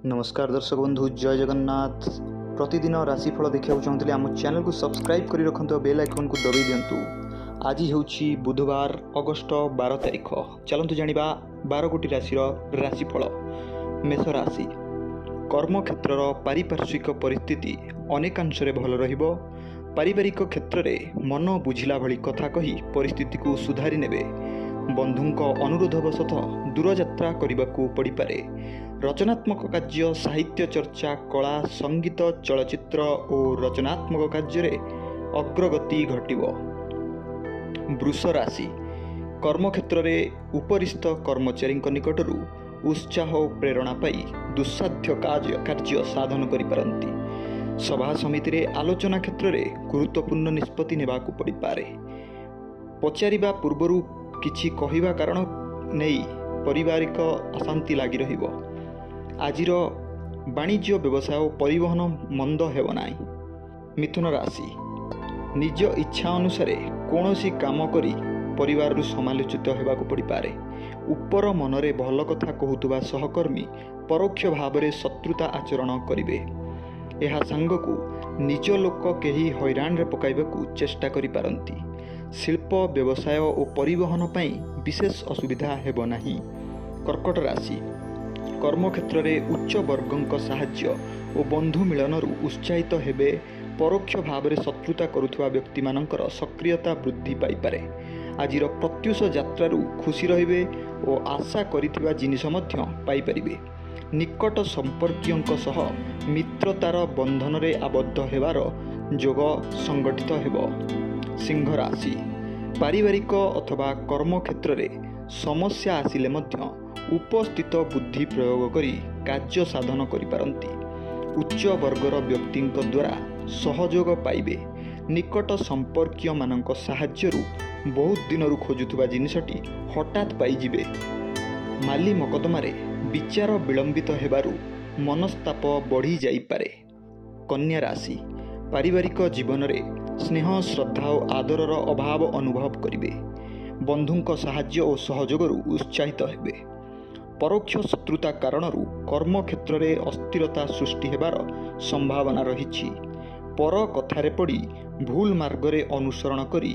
नमस्कार दर्शक बंधु, जय जगन्नाथ। प्रतिदिन राशिफल देखा चाहते आम चैनल को सब्सक्राइब कर रखु, बेल आइकन को दबाई दिंतु। आज होछि बुधवार अगस्त 12 तारिख। चलतु जानिबा 12 गोटी राशि राशिफल। मेष राशि। कर्मक्षेत्र पारिपार्श्विक परिस्थिति अनेकांशरे भल रहिबो। पारिवारिक क्षेत्र में मन बुझिला भली कथा कही परिस्थिति को सुधारी नेबे। बंधुंक अनुरोधवशतः दूरयात्रा करने पड़ पारे। रचनात्मक कार्य, साहित्य चर्चा, कला, संगीत, चलचित्र और रचनात्मक कार्य अग्रगति घटिबो। वृष राशि। कर्मक्षेत्र में उपरिस्थ कर्मचारी निकटरू उत्साह और प्रेरणा पाई दुस्साध्य कार्य साधन करिपारंती। सभा समिति रे आलोचना क्षेत्र में गुरुत्वपूर्ण निष्पत्ति नेबाकू पड़ी पारे। पचारिबा पूर्वरु किछि कहिबा कारण नहीं पारिवारिक अशांति लागी रहिबो। आजिर वाणिज्य व्यवसाय और परिवहन मंद हेब नाई। मिथुन राशि। निज इच्छा अनुसार कौनसी काम करी परिवार समालोचित होगाकू पड़ी पारे। उपर मनरे भल कथा कहूतुबा सहकर्मी परोक्ष भाव में शत्रुता आचरण करिवे। यह सांगकू निज लोक केही हैरान रे पकाइबाकू चेष्टा करि पारंती। शिल्प, व्यवसाय और परिवहन पई विशेष असुविधा हेब नाही। कर्कट राशि। कर्मक्षेत्र में उच्च वर्गों साहाय्य और बंधु मिलन उत्साहित हेबे। परोक्ष भाव में शत्रुता करुवा व्यक्ति मानकर सक्रियता वृद्धि पाइपारे। आजिर प्रत्युष यात्रारू खुशी रहिबे और आशा करिथिबा जिनिस मध्य पाइपारिबे। निकट संपर्कीयों सह मित्रतार बंधन रे आबद्ध हेबार जोग संगठित हेबो। सिंह राशि। पारिवारिक अथवा कर्मक्षेत्र में समस्या आसिले मध्य उपस्थित बुद्धि प्रयोग करी कार्य साधन करिपारंती। उच्च वर्गर व्यक्तिं द्वारा सहयोग पाइबे। निकट संपर्कीय मानक साहाय्यरू बहुत दिनरू खोजुथुबा जिनिसटी हठात पाइजिबे। माली मकदमारे विचार विलंबित हेबारू मनस्ताप बढ़ी जाइपारे। कन्या राशि। पारिवारिक जीवन में स्नेह, श्रद्धा और आदरर अभाव अनुभव करिवे। बंधुंक साहाय्य और सहयोगरू उत्साहित हेबे। परोक्ष शत्रुता कारणरू कर्मक्षेत्र में अस्थिरता सृष्टि हेबार संभावना रहिछि। पर कथारे पड़ी भूल मार्गरे अनुसरण करी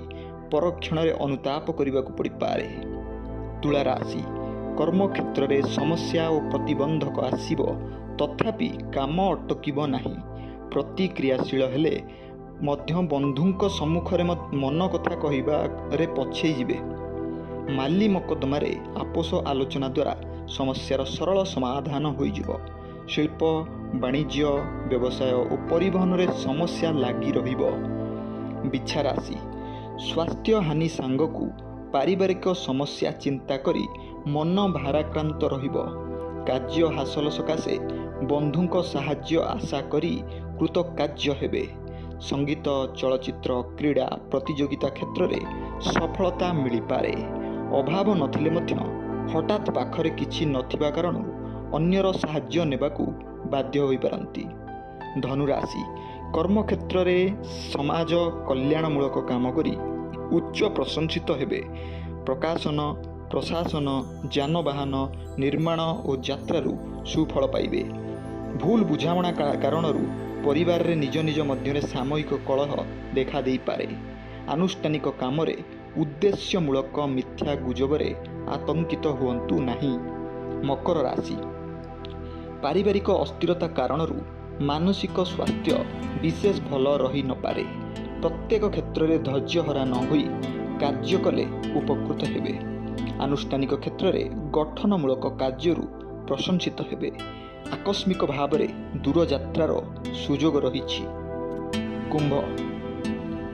परक्षण रे अनुताप करिबाकू पड़ी पारे। तुला राशि। कर्मक्षेत्र में समस्या और प्रतिबंधक आसिब, तथापि काम अटकिब नाही। प्रतिक्रियाशील हेले मध्य बंधुंक सम्मुखरे मन कथा कहिबारे पछेई जिबे। माली मकदमारे आपोष आलोचना द्वारा समस्यार सरल समाधान होइजिबो। शिल्प, वाणिज्य, व्यवसाय और परिवहन रे समस्या लागी रहिबो। बिच्छा राशि। स्वास्थ्य हानि सांगकू पारिवारिक समस्या चिंता करी मन भाराक्रांत रहिबो। कार्य हासिल सकाशे बंधुंक साहाय्य आशा करी कृतकार्य हेबे। संगीत, चलचित्र, क्रीड़ा प्रतियोगिता क्षेत्र में सफलता मिली पारे। अभाव नथिले मध्य हठात पाखरे किछि नथिबा कारण अन्यर साहाय्य नेबाकू बाध्य होई पारंती। धनुराशि। कर्मक्षेत्र में समाज कल्याणमूलक काम करी उच्च प्रशंसित हेबे। प्रकाशन, प्रशासन, जानवाहन निर्माण और यात्रारू सुफल पाइबे। भूल बुझामणा कारणरू परिवार रे निज निज मध्य सामयिक कलह देखा दे पारे। आनुष्ठानिक काम रे उद्देश्यमूलक मिथ्या गुजबरे आतंकित हुअन्तु नाही। मकर राशि। पारिवारिक अस्थिरता कारणरू मानसिक स्वास्थ्य विशेष भल रही न पारे। प्रत्येक क्षेत्र में धैर्य हरा न होई कार्य कले उपकृत हेबे। आनुष्ठानिक क्षेत्र में गठनमूलक कार्यरू प्रशंसित हेबे। आकस्मिक भाव में दूरयात्रार सुजोग रहिछि। कुंभ।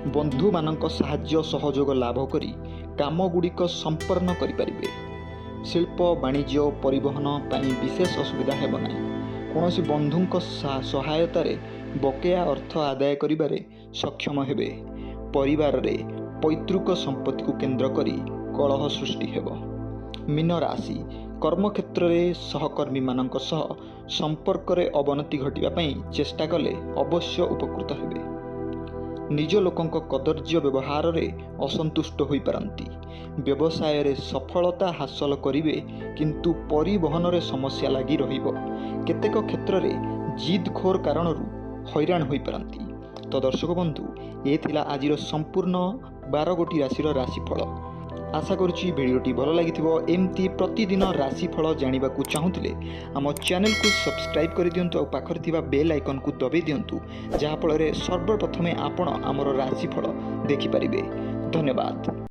बंधु मानक साहाय्य सहयोग लाभ करी काम गुड़िक संपन्न करिपारिबे। शिल्प, वाणिज्य और परिवहन पाई विशेष असुविधा हेब नाही। कौनसी बंधुंक सहायतार बकेया अर्थ आदाय करिबारे सक्षम हेबे। परिवार रे पैतृक संपत्ति को केंद्र करी कलह सृष्टि हेब। मीन राशि। कर्मक्षेत्र में सहकर्मी मानक सह संपर्क रे अवनति घटिबा पई चेष्टा कले अवश्य उपकृत हेबे। ନିଜ ଲୋକଙ୍କ କଦର୍ଯ୍ୟ ବ୍ୟବହାରରେ ଅସନ୍ତୁଷ୍ଟ ହୋଇପାରନ୍ତି। ବ୍ୟବସାୟରେ ସଫଳତା ହାସଲ କରିବେ, କିନ୍ତୁ ପରିବହନରେ ସମସ୍ୟା ଲାଗି ରହିବ। କେତେକ କ୍ଷେତ୍ରରେ ଜିଦ୍-ଖୋର କାରଣରୁ ହଇରାଣ ହୋଇପାରନ୍ତି। ତ ଦର୍ଶକ ବନ୍ଧୁ, ଏ ଥିଲା ଆଜିର ସମ୍ପୂର୍ଣ୍ଣ 12ଗୋଟି ରାଶିର ରାଶିଫଳ। ଆଶା କରୁଛି ଭିଡ଼ିଓଟି ଭଲ ଲାଗିଥିବ। ଏମିତି ପ୍ରତିଦିନ ରାଶିଫଳ ଜାଣିବାକୁ ଚାହୁଁଥିଲେ ଆମ ଚ୍ୟାନେଲକୁ ସବସ୍କ୍ରାଇବ୍ କରିଦିଅନ୍ତୁ ଆଉ ପାଖରେ ଥିବା ବେଲ୍ ଆଇକନ୍କୁ ଦବାଇ ଦିଅନ୍ତୁ, ଯାହାଫଳରେ ସର୍ବପ୍ରଥମେ ଆପଣ ଆମର ରାଶିଫଳ ଦେଖିପାରିବେ। ଧନ୍ୟବାଦ।